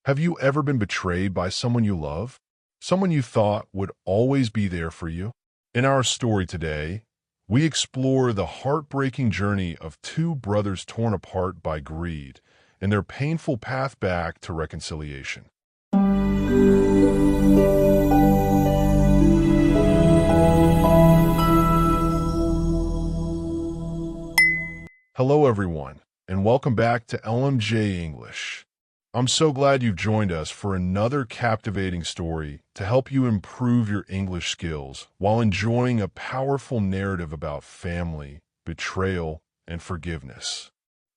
Have you ever been betrayed by someone you love? Someone you thought would always be there for you? In our story today, we explore the heartbreaking journey of two brothers torn apart by greed and their painful path back to reconciliation. Hello, everyone, and welcome back to LMJ English. I'm so glad you've joined us for another captivating story to help you improve your English skills while enjoying a powerful narrative about family, betrayal, and forgiveness.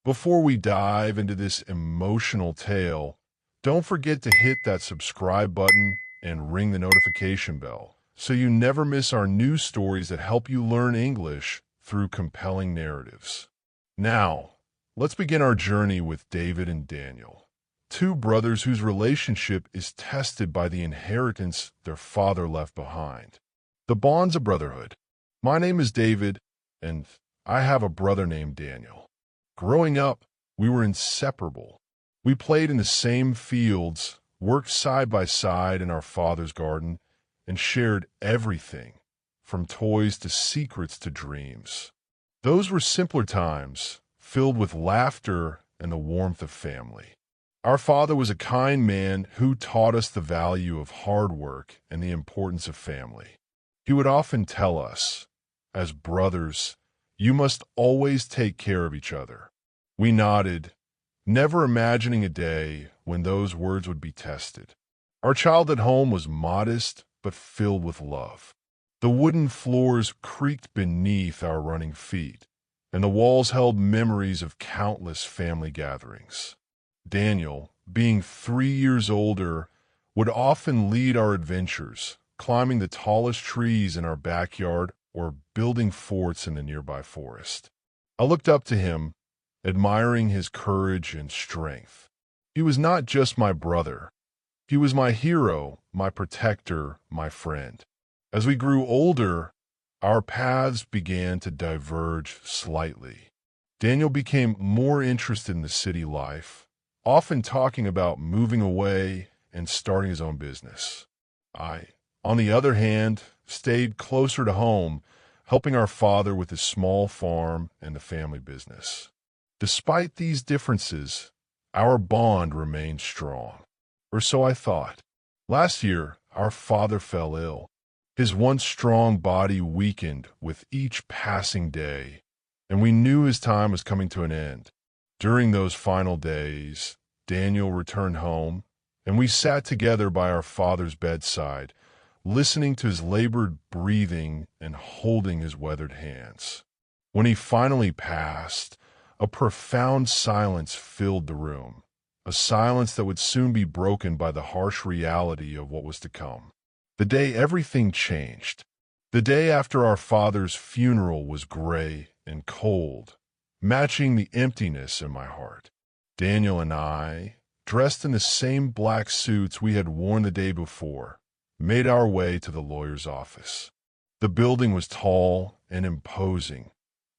Before we dive into this emotional tale, don't forget to hit that subscribe button and ring the notification bell so you never miss our new stories that help you learn English through compelling narratives. Now, let's begin our journey with David and Daniel, two brothers whose relationship is tested by the inheritance their father left behind. The bonds of brotherhood. My name is David, and I have a brother named Daniel. Growing up, we were inseparable. We played in the same fields, worked side by side in our father's garden, and shared everything, from toys to secrets to dreams. Those were simpler times, filled with laughter and the warmth of family. Our father was a kind man who taught us the value of hard work and the importance of family. He would often tell us, as brothers, you must always take care of each other. We nodded, never imagining a day when those words would be tested. Our childhood home was modest but filled with love. The wooden floors creaked beneath our running feet, and the walls held memories of countless family gatherings. Daniel, being 3 years older, would often lead our adventures, climbing the tallest trees in our backyard or building forts in the nearby forest. I looked up to him, admiring his courage and strength. He was not just my brother. He was my hero, my protector, my friend. As we grew older, our paths began to diverge slightly. Daniel became more interested in the city life, often talking about moving away and starting his own business. I, on the other hand, stayed closer to home, helping our father with his small farm and the family business. Despite these differences, our bond remained strong, or so I thought. Last year, our father fell ill. His once strong body weakened with each passing day, and we knew his time was coming to an end. During those final days, Daniel returned home, and we sat together by our father's bedside, listening to his labored breathing and holding his weathered hands. When he finally passed, a profound silence filled the room, a silence that would soon be broken by the harsh reality of what was to come. The day everything changed. The day after our father's funeral was gray and cold, matching the emptiness in my heart. Daniel and I, dressed in the same black suits we had worn the day before, made our way to the lawyer's office. The building was tall and imposing,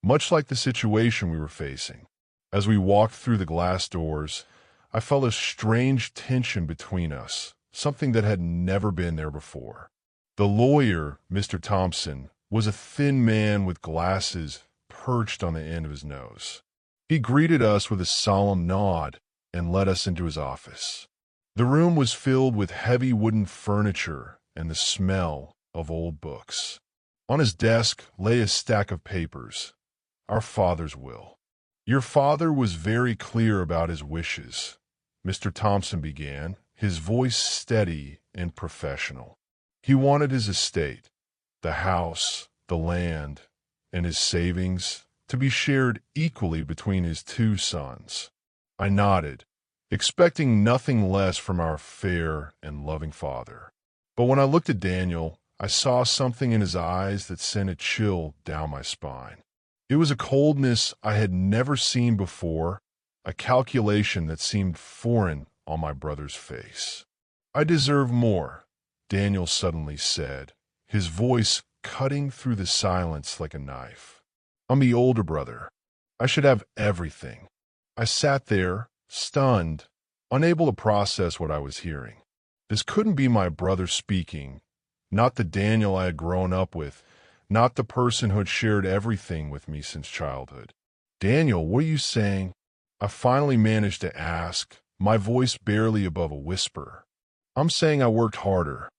much like the situation we were facing. As we walked through the glass doors, I felt a strange tension between us, something that had never been there before. The lawyer, Mr. Thompson, was a thin man with glasses perched on the end of his nose. He greeted us with a solemn nod and led us into his office. The room was filled with heavy wooden furniture and the smell of old books. On his desk lay a stack of papers, our father's will. Your father was very clear about his wishes, Mr. Thompson began, his voice steady and professional. He wanted his estate, the house, the land, and his savings to be shared equally between his two sons. I nodded, expecting nothing less from our fair and loving father. But when I looked at Daniel, I saw something in his eyes that sent a chill down my spine. It was a coldness I had never seen before, a calculation that seemed foreign on my brother's face. I deserve more, Daniel suddenly said, his voice cutting through the silence like a knife. I'm the older brother. I should have everything. I sat there, stunned, unable to process what I was hearing. This couldn't be my brother speaking, not the Daniel I had grown up with, not the person who had shared everything with me since childhood. "Daniel, what are you saying?" I finally managed to ask, my voice barely above a whisper. "I'm saying I worked harder.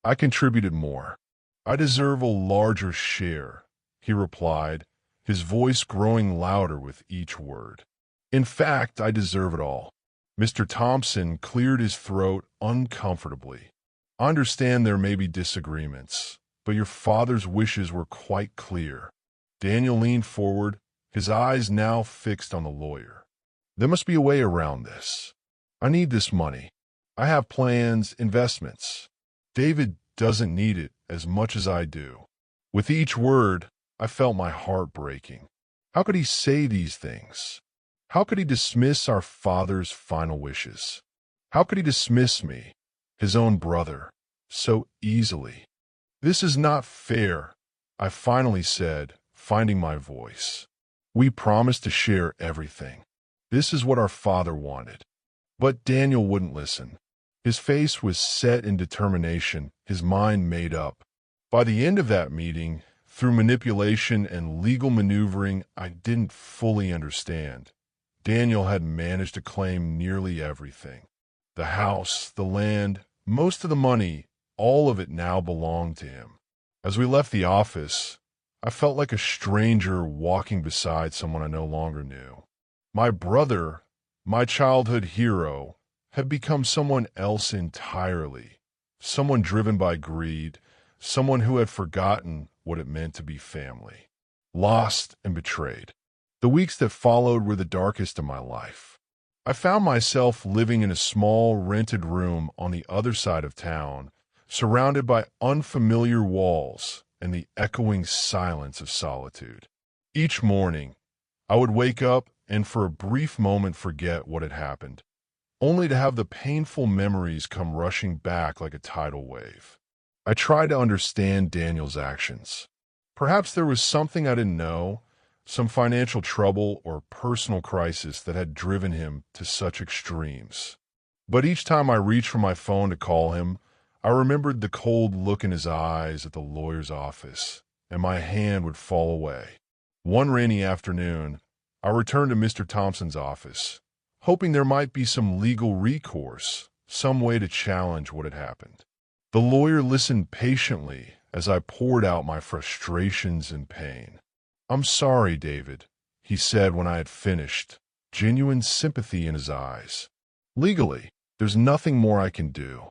I contributed more. I deserve a larger share," he replied, his voice growing louder with each word. "In fact, I deserve it all." Mr. Thompson cleared his throat uncomfortably. "I understand there may be disagreements, but your father's wishes were quite clear." Daniel leaned forward, his eyes now fixed on the lawyer. "There must be a way around this. I need this money. I have plans, investments. David doesn't need it as much as I do." With each word, I felt my heart breaking. How could he say these things? How could he dismiss our father's final wishes? How could he dismiss me, his own brother, so easily? "This is not fair," I finally said, finding my voice. "We promised to share everything. This is what our father wanted." But Daniel wouldn't listen. His face was set in determination, his mind made up. By the end of that meeting, through manipulation and legal maneuvering I didn't fully understand, Daniel had managed to claim nearly everything. The house, the land, most of the money, all of it now belonged to him. As we left the office, I felt like a stranger walking beside someone I no longer knew. My brother, my childhood hero, had become someone else entirely, someone driven by greed, someone who had forgotten what it meant to be family, lost and betrayed. The weeks that followed were the darkest of my life. I found myself living in a small rented room on the other side of town, surrounded by unfamiliar walls and the echoing silence of solitude. Each morning, I would wake up and for a brief moment forget what had happened, only to have the painful memories come rushing back like a tidal wave. I tried to understand Daniel's actions. Perhaps there was something I didn't know, some financial trouble or personal crisis that had driven him to such extremes. But each time I reached for my phone to call him, I remembered the cold look in his eyes at the lawyer's office, and my hand would fall away. One rainy afternoon, I returned to Mr. Thompson's office, hoping there might be some legal recourse, some way to challenge what had happened. The lawyer listened patiently as I poured out my frustrations and pain. "I'm sorry, David," he said when I had finished, genuine sympathy in his eyes. "Legally, there's nothing more I can do."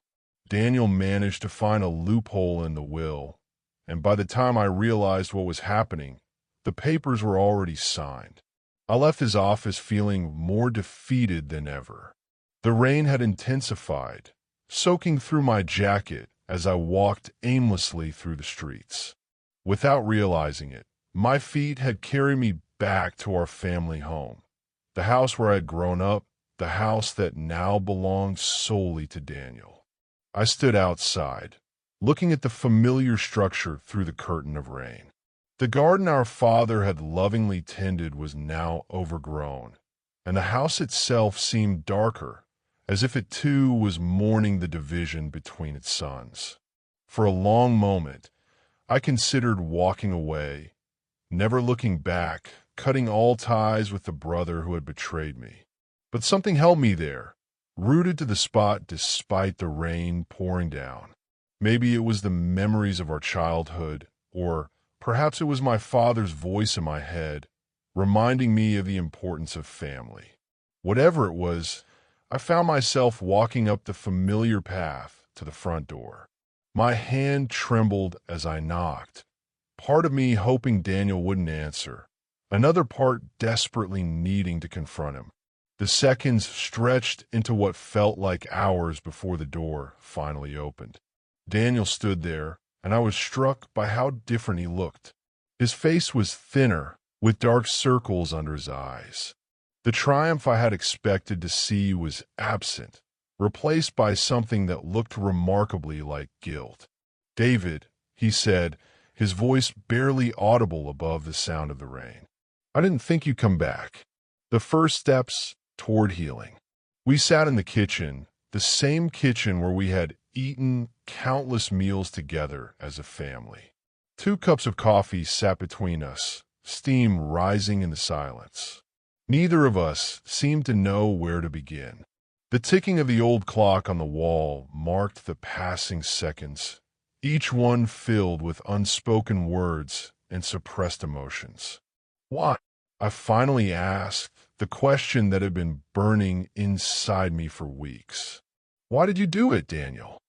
Daniel managed to find a loophole in the will, and by the time I realized what was happening, the papers were already signed. I left his office feeling more defeated than ever. The rain had intensified, soaking through my jacket as I walked aimlessly through the streets. Without realizing it, my feet had carried me back to our family home, the house where I had grown up, the house that now belonged solely to Daniel. I stood outside, looking at the familiar structure through the curtain of rain. The garden our father had lovingly tended was now overgrown, and the house itself seemed darker, as if it too was mourning the division between its sons. For a long moment, I considered walking away, never looking back, cutting all ties with the brother who had betrayed me. But something held me there, rooted to the spot despite the rain pouring down. Maybe it was the memories of our childhood, or perhaps it was my father's voice in my head, reminding me of the importance of family. Whatever it was, I found myself walking up the familiar path to the front door. My hand trembled as I knocked, part of me hoping Daniel wouldn't answer, another part desperately needing to confront him. The seconds stretched into what felt like hours before the door finally opened. Daniel stood there, and I was struck by how different he looked. His face was thinner, with dark circles under his eyes. The triumph I had expected to see was absent, replaced by something that looked remarkably like guilt. "David," he said, his voice barely audible above the sound of the rain, "I didn't think you'd come back. The first steps toward healing." We sat in the kitchen, the same kitchen where we had eaten countless meals together as a family. 2 cups of coffee sat between us, steam rising in the silence. Neither of us seemed to know where to begin. The ticking of the old clock on the wall marked the passing seconds, each one filled with unspoken words and suppressed emotions. Why? I finally asked, the question that had been burning inside me for weeks. Why did you do it, Daniel?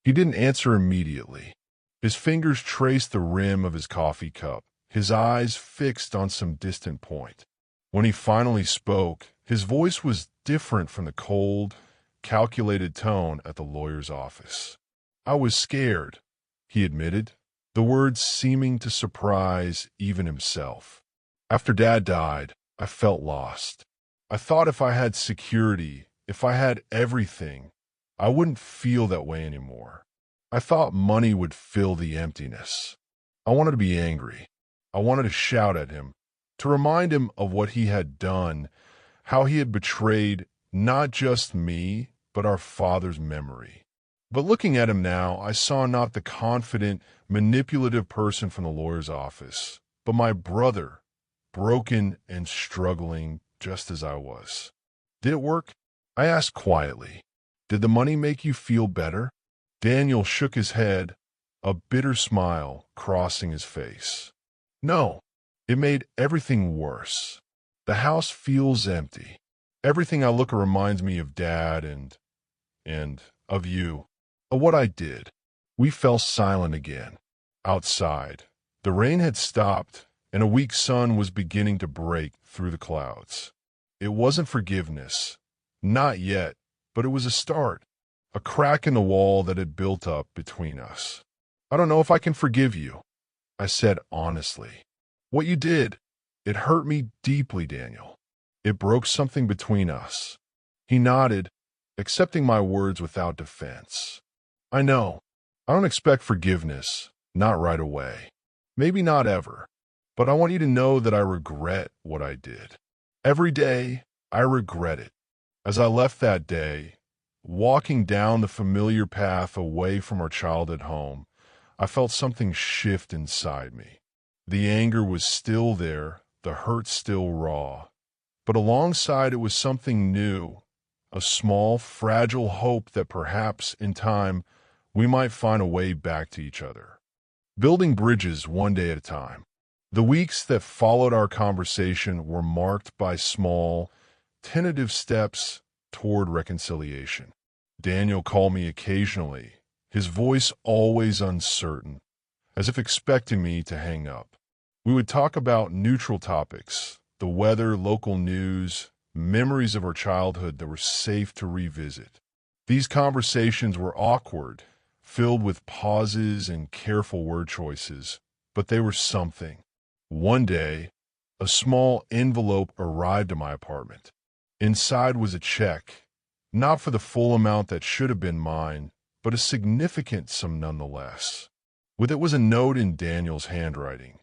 He didn't answer immediately. His fingers traced the rim of his coffee cup, his eyes fixed on some distant point. When he finally spoke, his voice was different from the cold, calculated tone at the lawyer's office. I was scared, he admitted, the words seeming to surprise even himself. After Dad died, I felt lost. I thought if I had security, if I had everything, I wouldn't feel that way anymore. I thought money would fill the emptiness. I wanted to be angry. I wanted to shout at him, to remind him of what he had done, how he had betrayed not just me, but our father's memory. But looking at him now, I saw not the confident, manipulative person from the lawyer's office, but my brother, broken and struggling just as I was. Did it work? I asked quietly. Did the money make you feel better? Daniel shook his head, a bitter smile crossing his face. No, it made everything worse. The house feels empty. Everything I look at reminds me of Dad and of you, of what I did. We fell silent again. Outside, the rain had stopped, and a weak sun was beginning to break through the clouds. It wasn't forgiveness, not yet, but it was a start, a crack in the wall that had built up between us. I don't know if I can forgive you, I said honestly. What you did, it hurt me deeply, Daniel. It broke something between us. He nodded, accepting my words without defense. I know. I don't expect forgiveness, not right away. Maybe not ever. But I want you to know that I regret what I did. Every day, I regret it. As I left that day, walking down the familiar path away from our childhood home, I felt something shift inside me. The anger was still there, the hurt still raw. But alongside it was something new, a small, fragile hope that perhaps, in time, we might find a way back to each other. Building bridges one day at a time. The weeks that followed our conversation were marked by small, tentative steps toward reconciliation. Daniel called me occasionally, his voice always uncertain, as if expecting me to hang up. We would talk about neutral topics, the weather, local news, memories of our childhood that were safe to revisit. These conversations were awkward, filled with pauses and careful word choices, but they were something. One day, a small envelope arrived at my apartment. Inside was a check, not for the full amount that should have been mine, but a significant sum nonetheless. With it was a note in Daniel's handwriting.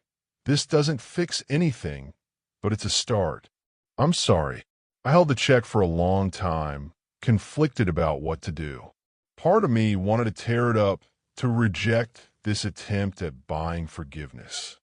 This doesn't fix anything, but it's a start. I'm sorry. I held the check for a long time, conflicted about what to do. Part of me wanted to tear it up, to reject this attempt at buying forgiveness.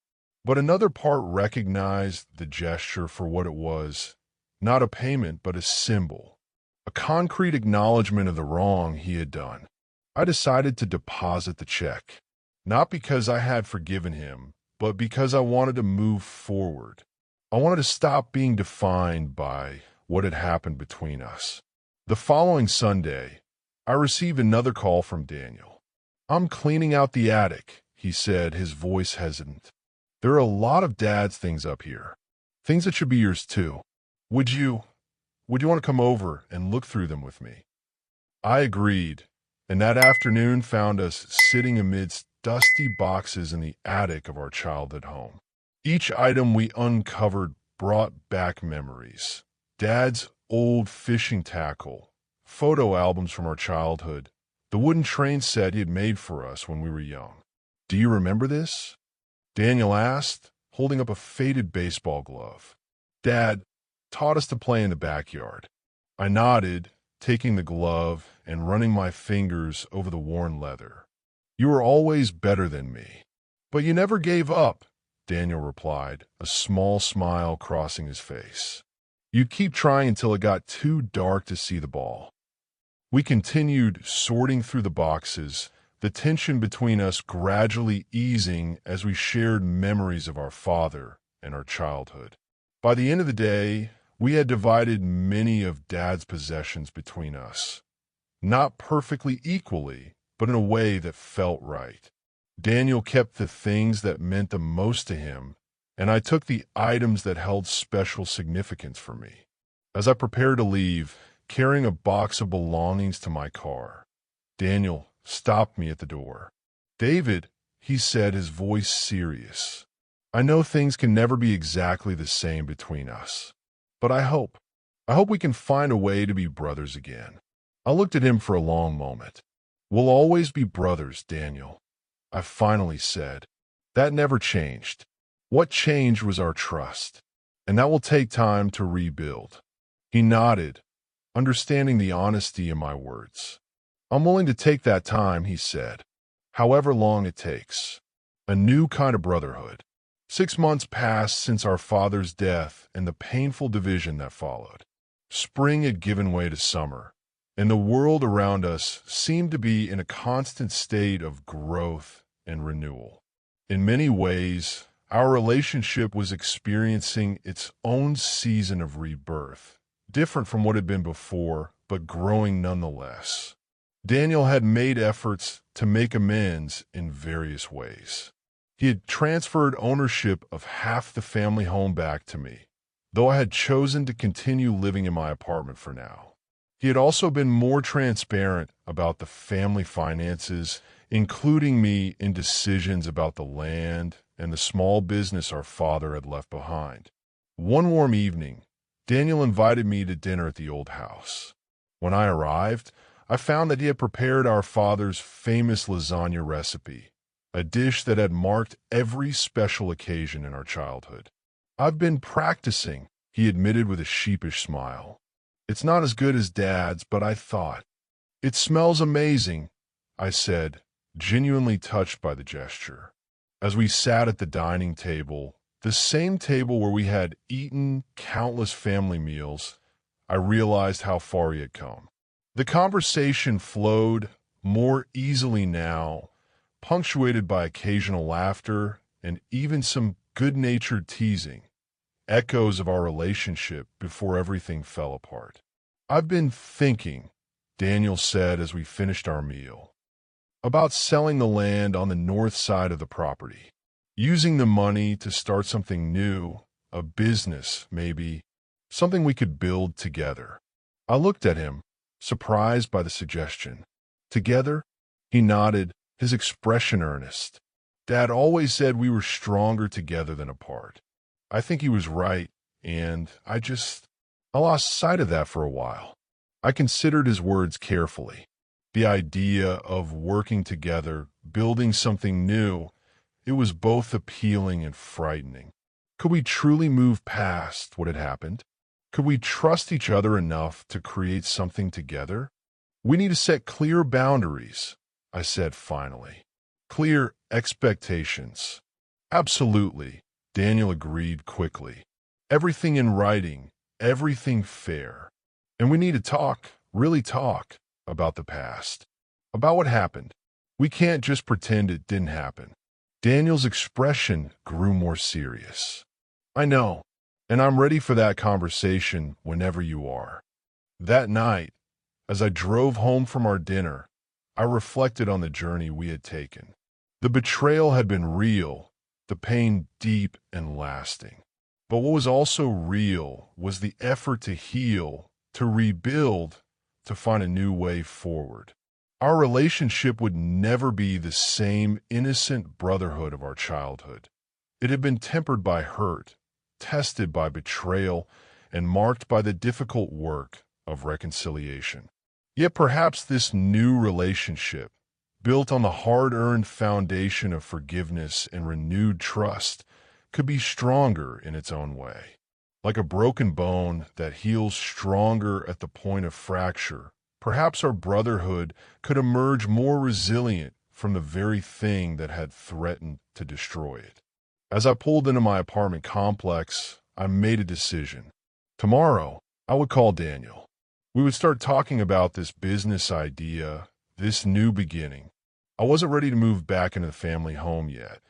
But another part recognized the gesture for what it was, not a payment, but a symbol, a concrete acknowledgement of the wrong he had done. I decided to deposit the check, not because I had forgiven him, but because I wanted to move forward. I wanted to stop being defined by what had happened between us. The following Sunday, I received another call from Daniel. I'm cleaning out the attic, he said, his voice hesitant. There are a lot of Dad's things up here, things that should be yours too. Would you want to come over and look through them with me? I agreed, and that afternoon found us sitting amidst dusty boxes in the attic of our childhood home. Each item we uncovered brought back memories. Dad's old fishing tackle, photo albums from our childhood, the wooden train set he had made for us when we were young. Do you remember this? Daniel asked, holding up a faded baseball glove. Dad taught us to play in the backyard. I nodded, taking the glove and running my fingers over the worn leather. "You were always better than me." "But you never gave up," Daniel replied, a small smile crossing his face. "You keep trying until it got too dark to see the ball." We continued sorting through the boxes, the tension between us gradually easing as we shared memories of our father and our childhood. By the end of the day, we had divided many of Dad's possessions between us. Not perfectly equally, but in a way that felt right. Daniel kept the things that meant the most to him, and I took the items that held special significance for me. As I prepared to leave, carrying a box of belongings to my car, Daniel stopped me at the door. "David," he said, his voice serious, "I know things can never be exactly the same between us, but I hope we can find a way to be brothers again." I looked at him for a long moment. "We'll always be brothers, Daniel," I finally said. "That never changed. What changed was our trust, and that will take time to rebuild." He nodded, understanding the honesty in my words. "I'm willing to take that time," he said, "however long it takes. A new kind of brotherhood." 6 months passed since our father's death and the painful division that followed. Spring had given way to summer, and the world around us seemed to be in a constant state of growth and renewal. In many ways, our relationship was experiencing its own season of rebirth, different from what had been before, but growing nonetheless. Daniel had made efforts to make amends in various ways. He had transferred ownership of half the family home back to me, though I had chosen to continue living in my apartment for now. He had also been more transparent about the family finances, including me in decisions about the land and the small business our father had left behind. One warm evening, Daniel invited me to dinner at the old house. When I arrived, I found that he had prepared our father's famous lasagna recipe, a dish that had marked every special occasion in our childhood. "I've been practicing," he admitted with a sheepish smile. "It's not as good as Dad's, but I thought." "It smells amazing," I said, genuinely touched by the gesture. As we sat at the dining table, the same table where we had eaten countless family meals, I realized how far he had come. The conversation flowed more easily now, punctuated by occasional laughter and even some good-natured teasing, echoes of our relationship before everything fell apart. "I've been thinking," Daniel said as we finished our meal, "about selling the land on the north side of the property, using the money to start something new, a business maybe, something we could build together." I looked at him, surprised by the suggestion. "Together?" He nodded, his expression earnest. "Dad always said we were stronger together than apart." I think he was right, and I lost sight of that for a while. I considered his words carefully. The idea of working together, building something new, it was both appealing and frightening. Could we truly move past what had happened? Could we trust each other enough to create something together? "We need to set clear boundaries," I said finally. "Clear expectations." "Absolutely," Daniel agreed quickly. "Everything in writing, everything fair. And we need to talk, really talk, about the past, about what happened. We can't just pretend it didn't happen." Daniel's expression grew more serious. "I know, and I'm ready for that conversation whenever you are." That night, as I drove home from our dinner, I reflected on the journey we had taken. The betrayal had been real, the pain deep and lasting. But what was also real was the effort to heal, to rebuild, to find a new way forward. Our relationship would never be the same innocent brotherhood of our childhood. It had been tempered by hurt, tested by betrayal, and marked by the difficult work of reconciliation. Yet perhaps this new relationship, built on the hard-earned foundation of forgiveness and renewed trust, could be stronger in its own way. Like a broken bone that heals stronger at the point of fracture, perhaps our brotherhood could emerge more resilient from the very thing that had threatened to destroy it. As I pulled into my apartment complex, I made a decision. Tomorrow, I would call Daniel. We would start talking about this business idea, this new beginning. I wasn't ready to move back into the family home yet,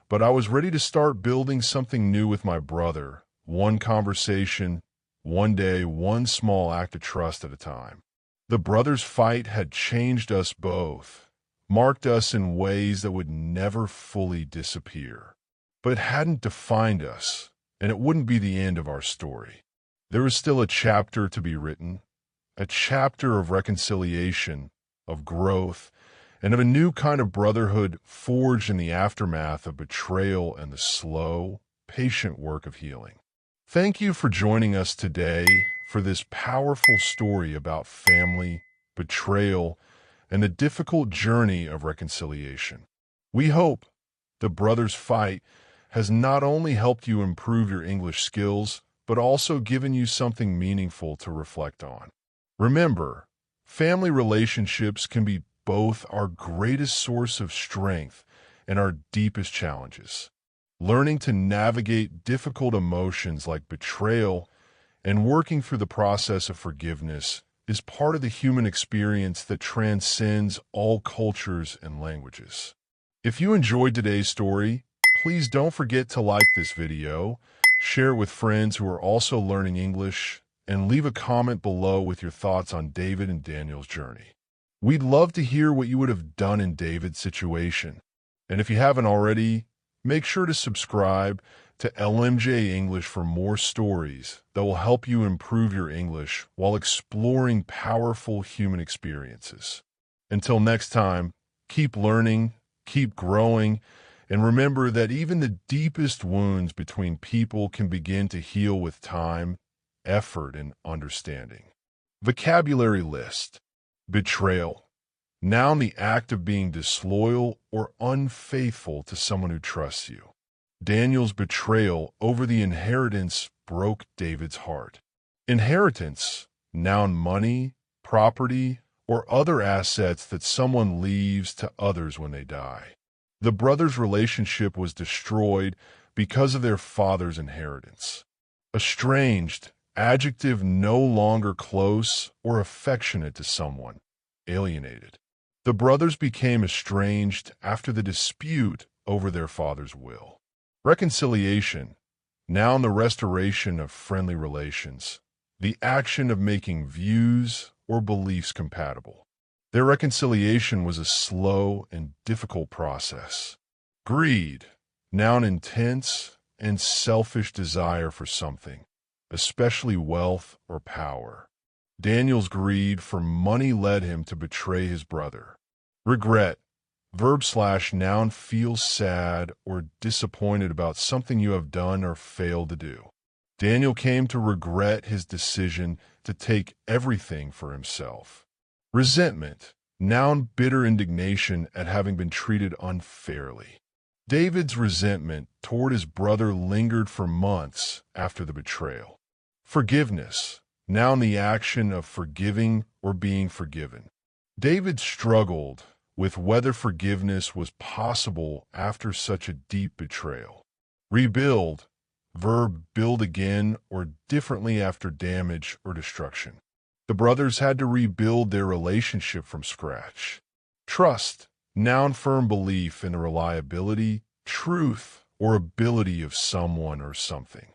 but I was ready to start building something new with my brother, one conversation, one day, one small act of trust at a time. The brothers' fight had changed us both, marked us in ways that would never fully disappear. But it hadn't defined us, and it wouldn't be the end of our story. There was still a chapter to be written, a chapter of reconciliation, of growth, and of a new kind of brotherhood forged in the aftermath of betrayal and the slow, patient work of healing. Thank you for joining us today for this powerful story about family, betrayal, and the difficult journey of reconciliation. We hope the brothers' fight has not only helped you improve your English skills, but also given you something meaningful to reflect on. Remember, family relationships can be both our greatest source of strength and our deepest challenges. Learning to navigate difficult emotions like betrayal and working through the process of forgiveness is part of the human experience that transcends all cultures and languages. If you enjoyed today's story, please don't forget to like this video, share it with friends who are also learning English, and leave a comment below with your thoughts on David and Daniel's journey. We'd love to hear what you would have done in David's situation. And if you haven't already, make sure to subscribe to LMJ English for more stories that will help you improve your English while exploring powerful human experiences. Until next time, keep learning, keep growing, and remember that even the deepest wounds between people can begin to heal with time, effort, and understanding. Vocabulary list. Betrayal. Noun, the act of being disloyal or unfaithful to someone who trusts you. Daniel's betrayal over the inheritance broke David's heart. Inheritance. Noun, money, property, or other assets that someone leaves to others when they die. The brothers' relationship was destroyed because of their father's inheritance. Estranged. Adjective, no longer close or affectionate to someone. Alienated. The brothers became estranged after the dispute over their father's will. Reconciliation. Noun, the restoration of friendly relations. The action of making views or beliefs compatible. Their reconciliation was a slow and difficult process. Greed. Noun, intense and selfish desire for something, especially wealth or power. Daniel's greed for money led him to betray his brother. Regret. Verb/noun, feel sad or disappointed about something you have done or failed to do. Daniel came to regret his decision to take everything for himself. Resentment. Noun, bitter indignation at having been treated unfairly. David's resentment toward his brother lingered for months after the betrayal. Forgiveness. Noun, the action of forgiving or being forgiven. David struggled with whether forgiveness was possible after such a deep betrayal. Rebuild. Verb, build again or differently after damage or destruction. The brothers had to rebuild their relationship from scratch. Trust. Noun, firm belief in the reliability, truth, or ability of someone or something.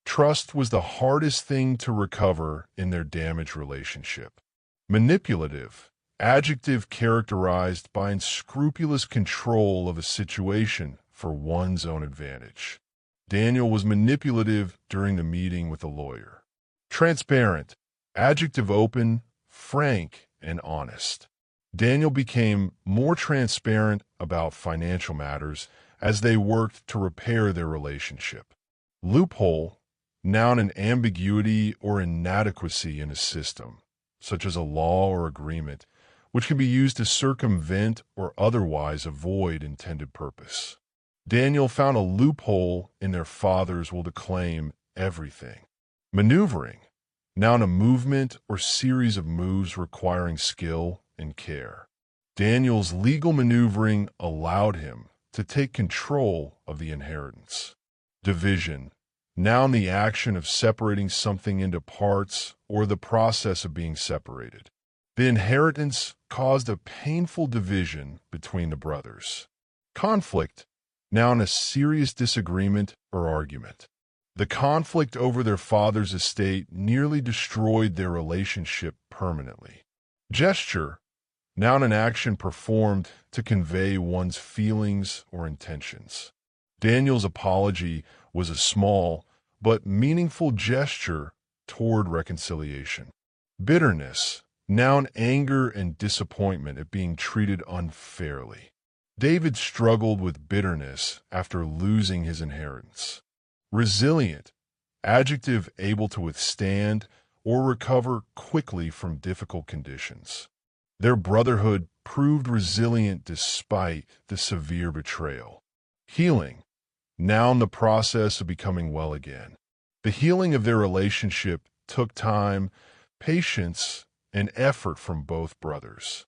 Trust was the hardest thing to recover in their damaged relationship. Manipulative. Adjective characterized by unscrupulous control of a situation for one's own advantage. Daniel was manipulative during the meeting with a lawyer. Transparent. Adjective, open, frank, and honest. Daniel became more transparent about financial matters as they worked to repair their relationship. Loophole. Noun, an ambiguity or inadequacy in a system, such as a law or agreement, which can be used to circumvent or otherwise avoid intended purpose. Daniel found a loophole in their father's will to claim everything. Maneuvering, noun a movement or series of moves requiring skill and care. Daniel's legal maneuvering allowed him to take control of the inheritance. Division, noun the action of separating something into parts or the process of being separated. The inheritance caused a painful division between the brothers. Conflict, noun a serious disagreement or argument. The conflict over their father's estate nearly destroyed their relationship permanently. Gesture, noun an action performed to convey one's feelings or intentions. Daniel's apology was a small but meaningful gesture toward reconciliation. Bitterness, noun anger and disappointment at being treated unfairly. David struggled with bitterness after losing his inheritance. Resilient, adjective able to withstand or recover quickly from difficult conditions. Their brotherhood proved resilient despite the severe betrayal. Healing, noun the process of becoming well again. The healing of their relationship took time, patience, and effort from both brothers.